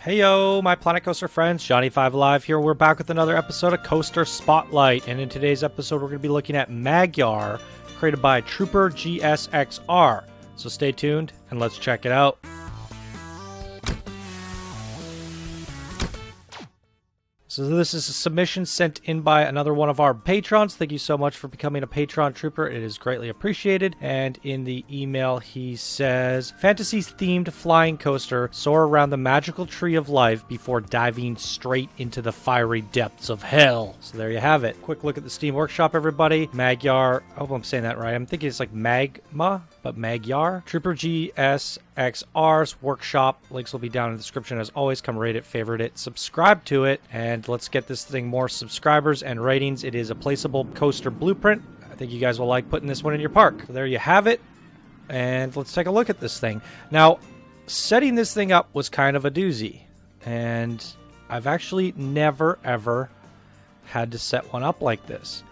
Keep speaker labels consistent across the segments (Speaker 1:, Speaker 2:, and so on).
Speaker 1: Hey yo, my Planet Coaster friends, Johnny5 Alive here. We're back with another episode of Coaster Spotlight, and in today's episode we're going to be looking at Magyar, created by TrooperGSXR. So stay tuned and let's check it out. So this is a submission sent in by another one of our patrons. Thank you so much for becoming a patron, Trooper. It is greatly appreciated. And in the email he says, fantasy-themed flying coaster, soar around the magical tree of life before diving straight into the fiery depths of hell. So there you have it. Quick look at the Steam Workshop, everybody. Magyar, I hope I'm saying that right. I'm thinking it's like magma, but Magyar. TrooperGSXR's workshop. Links will be down in the description. As always, come rate it, favorite it, subscribe to it, and let's get this thing more subscribers and ratings. It is a placeable coaster blueprint. I think you guys will like putting this one in your park. So there you have it, and let's take a look at this thing. Now, setting this thing up was kind of a doozy, and I've actually never ever had to set one up like this.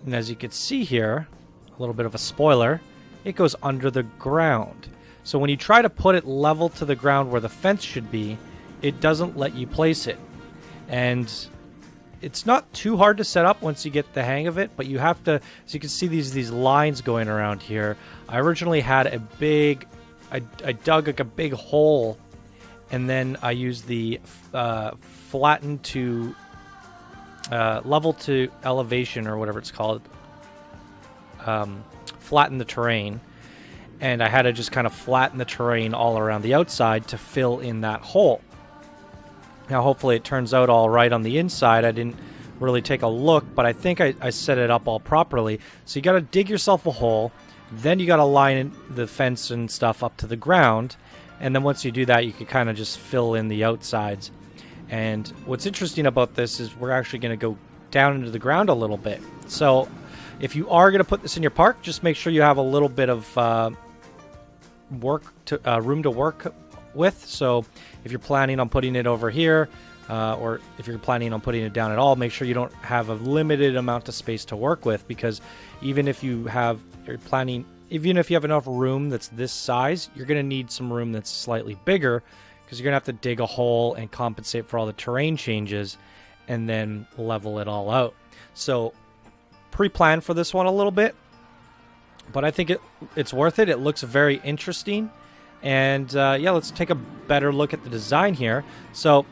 Speaker 1: And as you can see here, a little bit of a spoiler, it goes under the ground. So when you try to put it level to the ground where the fence should be, it doesn't let you place it. And it's not too hard to set up once you get the hang of it, but you have to, so you can see these lines going around here. I originally had a big, I dug like a big hole, and then I used the flatten to level to elevation, or whatever it's called, flatten the terrain, and I had to just kind of flatten the terrain all around the outside to fill in that hole. Now hopefully it turns out all right on the inside. I didn't really take a look, but I think I set it up all properly. So you got to dig yourself a hole, then you got to line the fence and stuff up to the ground, and then once you do that you can kind of just fill in the outsides. And what's interesting about this is we're actually going to go down into the ground a little bit. So if you are going to put this in your park, just make sure you have a little bit of room to work with. So if you're planning on putting it over here, or if you're planning on putting it down at all, make sure you don't have a limited amount of space to work with, because even if you have enough room that's this size, you're going to need some room that's slightly bigger, because you're going to have to dig a hole and compensate for all the terrain changes and then level it all out. So pre-plan for this one a little bit, but I think it's worth it. It looks very interesting. And yeah, let's take a better look at the design here. So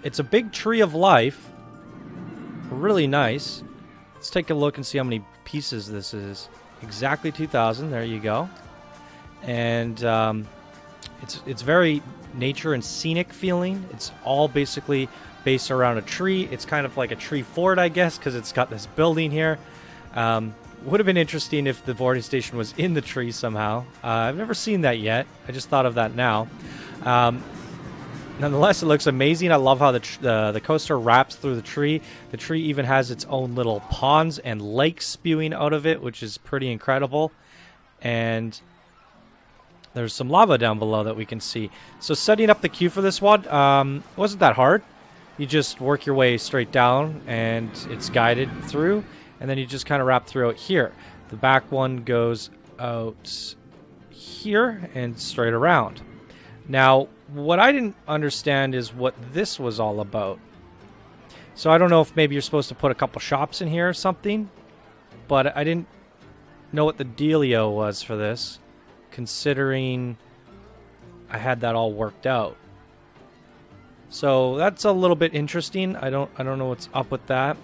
Speaker 1: it's a big tree of life, really nice. Let's take a look and see how many pieces this is. Exactly 2,000. There you go. And it's very nature and scenic feeling. It's all basically based around a tree. It's kind of like a tree fort, I guess, because it's got this building here. Would have been interesting if the boarding station was in the tree somehow. I've never seen that yet. I just thought of that now. Nonetheless, it looks amazing. I love how the coaster wraps through the tree. The tree even has its own little ponds and lakes spewing out of it, which is pretty incredible. And there's some lava down below that we can see. So setting up the queue for this one wasn't that hard. You just work your way straight down, and it's guided through. And then you just kind of wrap through it here. The back one goes out here and straight around. Now, what I didn't understand is what this was all about. So I don't know if maybe you're supposed to put a couple shops in here or something, but I didn't know what the dealio was for this, considering I had that all worked out. So that's a little bit interesting. I don't know what's up with that.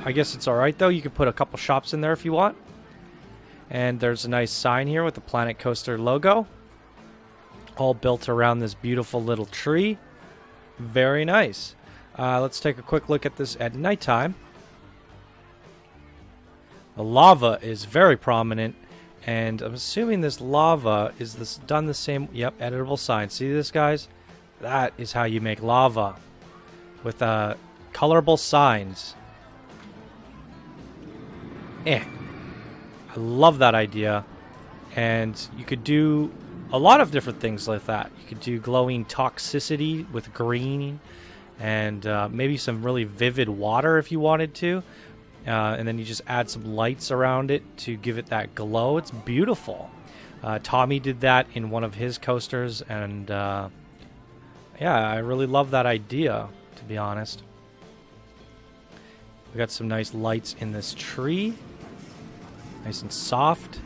Speaker 1: I guess it's alright though. You could put a couple shops in there if you want. And there's a nice sign here with the Planet Coaster logo, all built around this beautiful little tree. Very nice. Let's take a quick look at this at nighttime. The lava is very prominent, and I'm assuming this lava is done the same. Yep, editable sign. See this, guys? That is how you make lava, with colorable signs. I love that idea. And you could do a lot of different things like that. You could do glowing toxicity with green, and maybe some really vivid water if you wanted to. And then you just add some lights around it to give it that glow. It's beautiful. Tommy did that in one of his coasters, and Yeah, I really love that idea, to be honest. We got some nice lights in this tree. Nice and soft.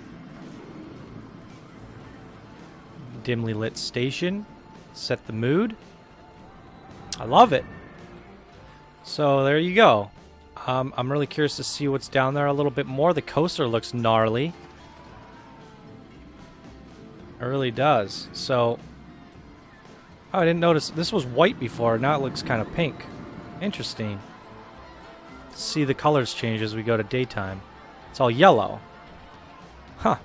Speaker 1: Dimly lit station. Set the mood. I love it. So there you go. I'm really curious to see what's down there a little bit more. The coaster looks gnarly. It really does. So, oh, I didn't notice. This was white before. Now it looks kind of pink. Interesting. See the colors change as we go to daytime. It's all yellow. Huh.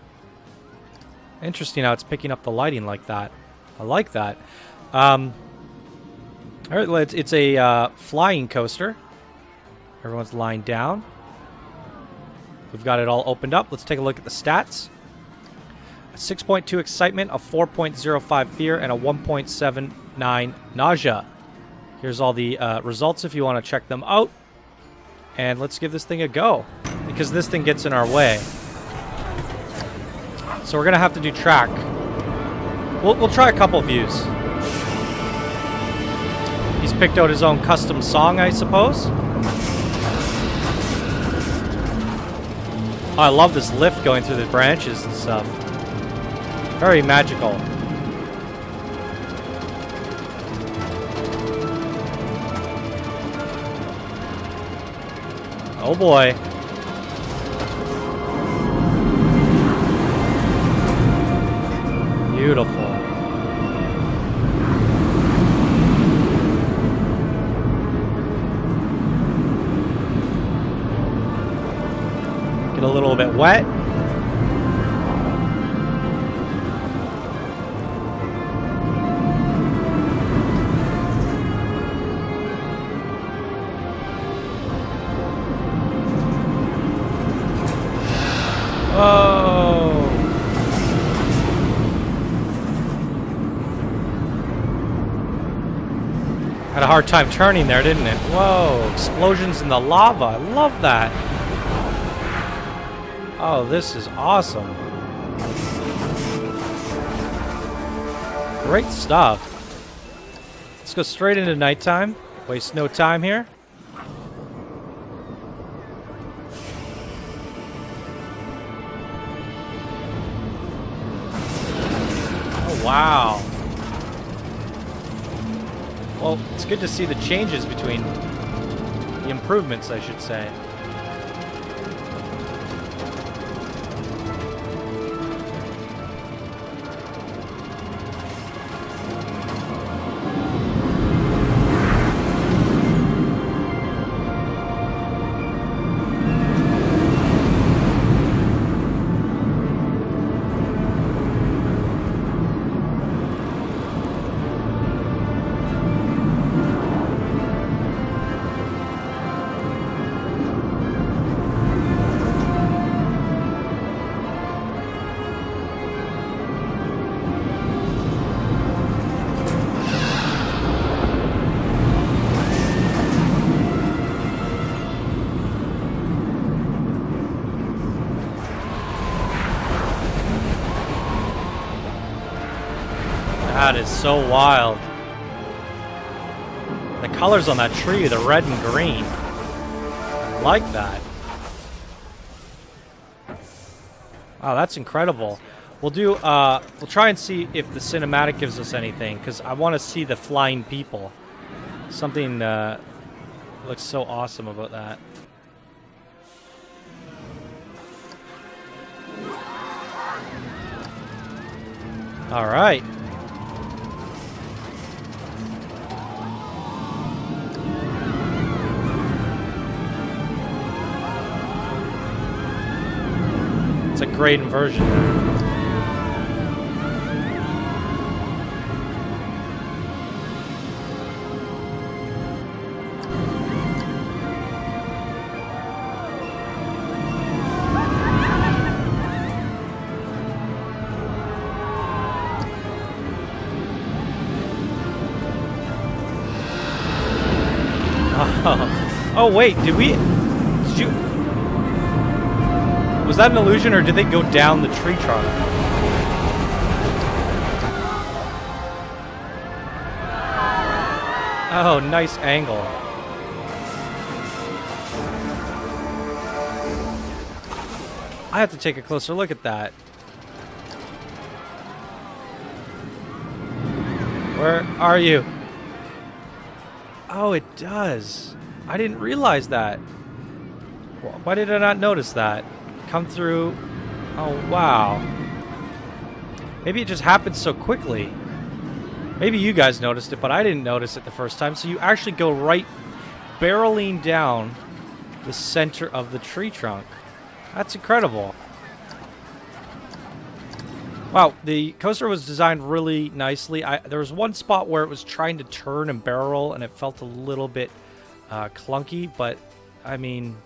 Speaker 1: Interesting how it's picking up the lighting like that. I like that. All right, it's a flying coaster. Everyone's lying down. We've got it all opened up. Let's take a look at the stats. A 6.2 excitement, a 4.05 fear, and a 1.79 nausea. Here's all the results if you want to check them out. And let's give this thing a go, because this thing gets in our way. So we're going to have to do track. We'll try a couple views. He's picked out his own custom song, I suppose. Oh, I love this lift going through the branches and stuff. Very magical. Oh boy. Beautiful. Get a little bit wet. Oh. Had a hard time turning there, didn't it? Whoa, explosions in the lava. I love that. Oh, this is awesome. Great stuff. Let's go straight into nighttime. Waste no time here. Oh, wow. Well, it's good to see the changes between the improvements, I should say. That is so wild. The colors on that tree, the red and green. I like that. Wow, that's incredible. We'll do, we'll try and see if the cinematic gives us anything, because I want to see the flying people. Something looks so awesome about that. All right. It's a great inversion. Oh wait, did you? Was that an illusion, or did they go down the tree trunk? Oh, nice angle. I have to take a closer look at that. Where are you? Oh, it does. I didn't realize that. Why did I not notice that? Come through. Oh, wow. Maybe it just happened so quickly. Maybe you guys noticed it, but I didn't notice it the first time. So you actually go right barreling down the center of the tree trunk. That's incredible. Wow, the coaster was designed really nicely. There was one spot where it was trying to turn and barrel, and it felt a little bit clunky, but I mean,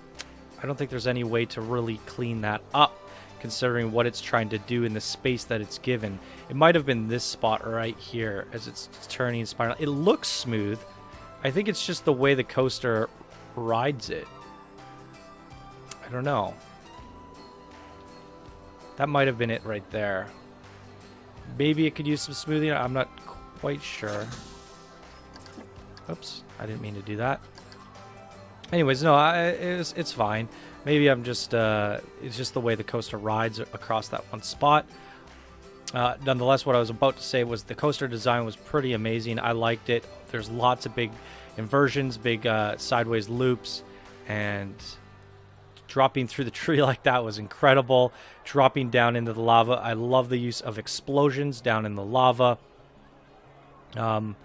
Speaker 1: I don't think there's any way to really clean that up, considering what it's trying to do in the space that it's given. It might have been this spot right here as it's turning and spiraling. It looks smooth. I think it's just the way the coaster rides it. I don't know. That might have been it right there. Maybe it could use some smoothing. I'm not quite sure. Oops, I didn't mean to do that. Anyways, no, it's fine. Maybe I'm just, it's just the way the coaster rides across that one spot. Nonetheless, what I was about to say was the coaster design was pretty amazing. I liked it. There's lots of big inversions, big sideways loops, and dropping through the tree like that was incredible. Dropping down into the lava. I love the use of explosions down in the lava. Do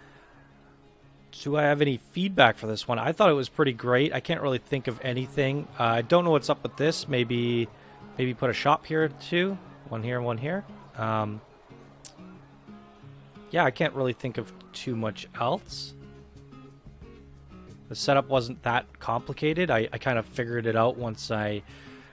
Speaker 1: I have any feedback for this one? I thought it was pretty great. I can't really think of anything. I don't know what's up with this. Maybe put a shop here too. One here, one here. Yeah, I can't really think of too much else. The setup wasn't that complicated. I kind of figured it out once I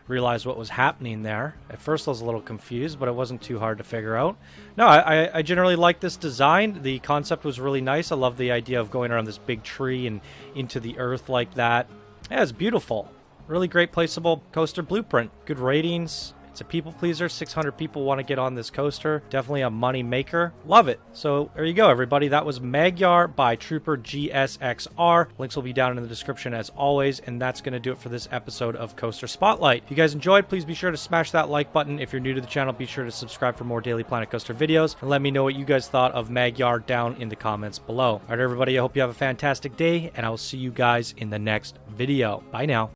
Speaker 1: realized what was happening there. At first I was a little confused, but it wasn't too hard to figure out. No, I generally like this design. The concept was really nice. I love the idea of going around this big tree and into the earth like that. Yeah, it's beautiful. Really great placeable coaster blueprint. Good ratings. It's a people pleaser. 600 people want to get on this coaster. Definitely a money maker. Love it. So there you go, everybody. That was Magyar by TrooperGSXR. Links will be down in the description as always. And that's going to do it for this episode of Coaster Spotlight. If you guys enjoyed, please be sure to smash that like button. If you're new to the channel, be sure to subscribe for more Daily Planet Coaster videos. And let me know what you guys thought of Magyar down in the comments below. All right, everybody. I hope you have a fantastic day. And I will see you guys in the next video. Bye now.